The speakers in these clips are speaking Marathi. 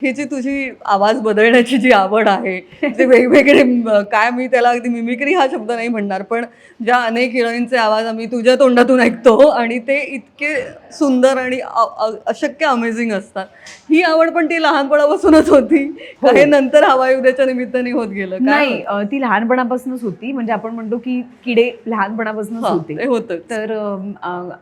ही जी तुझी आवाज बदलण्याची जी आवड आहे, ते वेगवेगळे काय मी त्याला अगदी मिमिक्री हा शब्द नाही म्हणणार, पण ज्या अनेक हिरोईनचे आवाज आम्ही तुझ्या तोंडातून ऐकतो आणि ते इतके सुंदर आणि अशक्य अमेझिंग असतात. ही आवड पण ती लहानपणापासूनच होती का हो. हे नंतर हवाई उद्याच्या निमित्ताने होत गेलं? काय नाही, होतं? ती लहानपणापासूनच होती. म्हणजे आपण म्हणतो की किडे लहानपणापासूनच हां, होते. ते होतंच. तर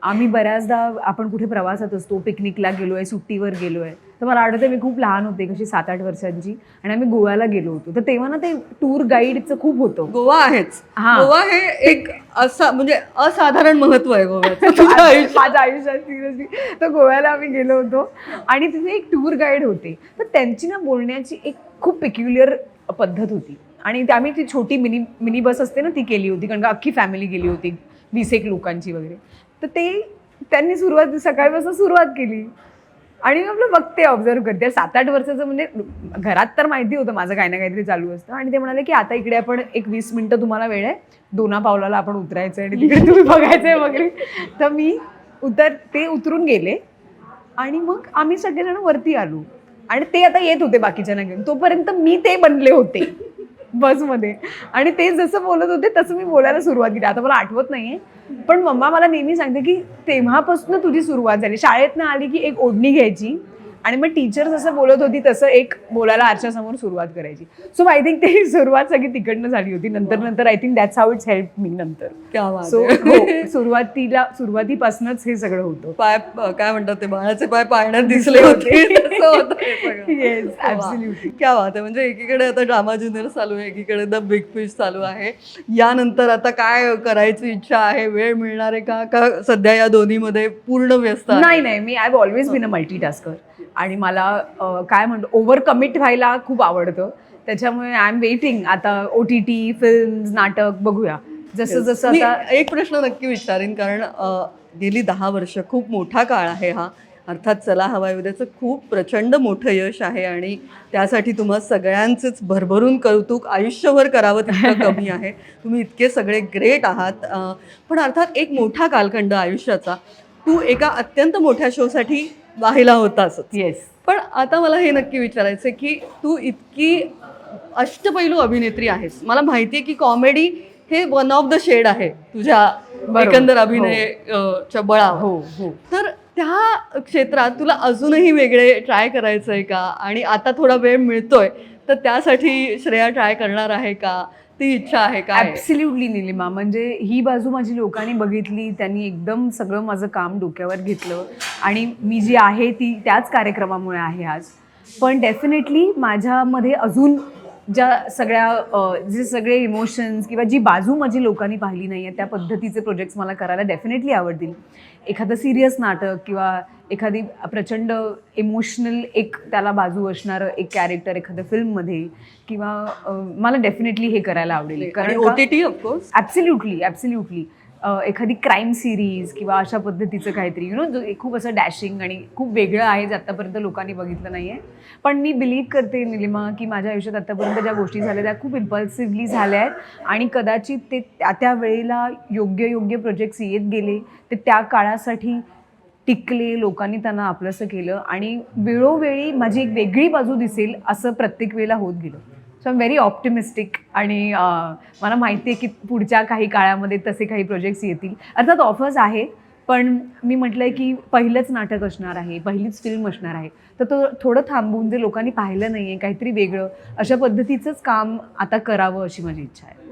आम्ही बऱ्याचदा आपण कुठे प्रवासात असतो, पिकनिकला गेलोय, सुट्टीवर गेलोय. तर मला आठवतंय मी खूप लहान होते, कशी 7-8 वर्षांची आणि आम्ही गोव्याला गेलो होतो. तर तेव्हा ना ते टूर गाईडचं खूप होतं. गोवा आहेच. हां. गोवा हे ते एक असा म्हणजे असाधारण महत्व आहे गोव्याचं तुझ्या आयुष्यात. माझ्या आयुष्यात सिरियसली. तर गोव्याला आम्ही गेलो होतो आणि तिथे एक टूर गाईड होते. तर त्यांची ना बोलण्याची एक खूप पेक्युलियर पद्धत होती आणि आम्ही ती छोटी मिनी मिनी बस असते ना ती केली होती, कारण का अख्खी फॅमिली गेली होती 20 एक लोकांची वगैरे. तर त्यांनी सकाळपासून सुरुवात केली आणि मी आपलं बघते, ऑब्झर्व्ह करते. 7-8 वर्षाचं म्हणजे घरात तर माहिती होतं माझं काही ना काहीतरी चालू असतं आणि ते म्हणाले की आता इकडे आपण एक 20 मिनिटं तुम्हाला वेळ आहे, दोना पावलाला आपण उतरायचं आणि तिकडे तुम्ही बघायचंय वगैरे. तर ते उतरून गेले आणि मग आम्ही सगळेजण वरती आलो आणि ते आता येत होते बाकीच्यांना घेऊन. तोपर्यंत मी ते बनले होते बसमध्ये आणि ते जसं बोलत होते तसं मी बोलायला सुरुवात केली. आता मला आठवत नाहीये, पण मम्मा मला नेहमी सांगते की तेव्हापासून तुझी सुरुवात झाली. शाळेतनं आली की एक ओढणी घ्यायची आणि मग टीचर जसं बोलत होती तसं एक बोलायला आरशासमोर सुरुवात करायची. सो आय थिंक ती सुरुवात सगळी तिकडनं झाली होती. नंतर I think that's how it's help me नंतर. क्या बात सो आहे. हो, सुरुवातीपासूनच हे सगळं होतं. पाय काय म्हणतात ते बाळाचे पाय पाळण्यात दिसले होते तसं होतं हे सगळं. येस, वाह! ॲब्सोल्युटली. क्या बात आहे. म्हणजे एकीकडे आता ड्रामा ज्युनियर चालू आहे, एकीकडे द बिग फिश चालू आहे. यानंतर आता काय करायची इच्छा आहे? वेळ मिळणार आहे का? का सध्या या दोन्हीमध्ये पूर्ण व्यस्त आहे? नाही. मी I have always been a multitasker आणि मला काय म्हणतो ओव्हर कमिट व्हायला खूप आवडतं. त्याच्यामुळे आय एम वेटिंग आता OTT, फिल्म्स, नाटक बघूया. जसं मी आता एक प्रश्न नक्की विचारीन कारण गेली 10 वर्ष खूप मोठा काळ आहे हा. अर्थात चला हवा येऊ द्याचं खूप प्रचंड मोठं यश आहे आणि त्यासाठी तुम्हा सगळ्यांचेच भरभरून कौतुक आयुष्यभर करावं तितकं कमी आहे. तुम्ही इतके सगळे ग्रेट आहात. पण अर्थात एक मोठा कालखंड आयुष्याचा तू एका अत्यंत मोठ्या शोसाठी वाहिला होतास. येस. पण आता मला हे नक्की विचारायचं आहे की तू इतकी अष्टपैलू अभिनेत्री आहेस. मला माहिती आहे की कॉमेडी हे वन ऑफ द शेड आहे तुझ्या बरोबर. एकंदर हो. अभिनय च्या बळावर. हो. तर त्या क्षेत्रात तुला अजूनही वेगळे ट्राय करायचं आहे का? आणि आता थोडा वेळ मिळतोय, तर त्यासाठी श्रेया ट्राय करणार आहे का? ती इच्छा आहे काय आहे? ॲब्सोल्युटली निलिमा. म्हणजे ही बाजू माझी लोकांनी बघितली. त्यांनी एकदम सगळं माझं काम डोक्यावर घेतलं आणि मी जी आहे ती त्याच कार्यक्रमामुळे आहे आज. पण डेफिनेटली माझ्यामध्ये अजून जे सगळे इमोशन्स किंवा जी बाजू माझी लोकांनी पाहिली नाही आहे, त्या पद्धतीचे प्रोजेक्ट्स मला करायला डेफिनेटली आवडतील. एखादं सीरियस नाटक किंवा एखादी प्रचंड इमोशनल एक त्याला बाजू असणारं एक कॅरेक्टर एखाद्या फिल्ममध्ये किंवा मला डेफिनेटली हे करायला आवडेल. कारण OTT ऑफकोर्स. ॲब्सोल्युटली. एखादी क्राईम सिरीज किंवा अशा पद्धतीचं काहीतरी जो खूप असं डॅशिंग आणि खूप वेगळं आहे जे आत्तापर्यंत लोकांनी बघितलं नाही आहे. पण मी बिलीव्ह करते निलिमा की माझ्या आयुष्यात आत्तापर्यंत ज्या गोष्टी झाल्या त्या खूप इम्पल्सिव्हली झाल्या आहेत आणि कदाचित ते त्या वेळेला योग्य प्रोजेक्ट्स येत गेले ते त्या काळासाठी टिकले, लोकांनी त्यांना आपलंसं केलं आणि वेळोवेळी माझी एक वेगळी बाजू दिसेल असं प्रत्येक वेळेला होत गेलं. So I am very optimistic आणि मला माहिती आहे की पुढच्या काही काळामध्ये तसे काही प्रोजेक्ट्स येतील. अर्थात ऑफर्स आहेत, पण मी म्हटलं आहे की पहिलंच नाटक असणार आहे, पहिलीच फिल्म असणार आहे. तर थोडं थांबून जे लोकांनी पाहिलं नाही आहे, काहीतरी वेगळं अशा पद्धतीचंच काम आता करावं अशी माझी इच्छा आहे.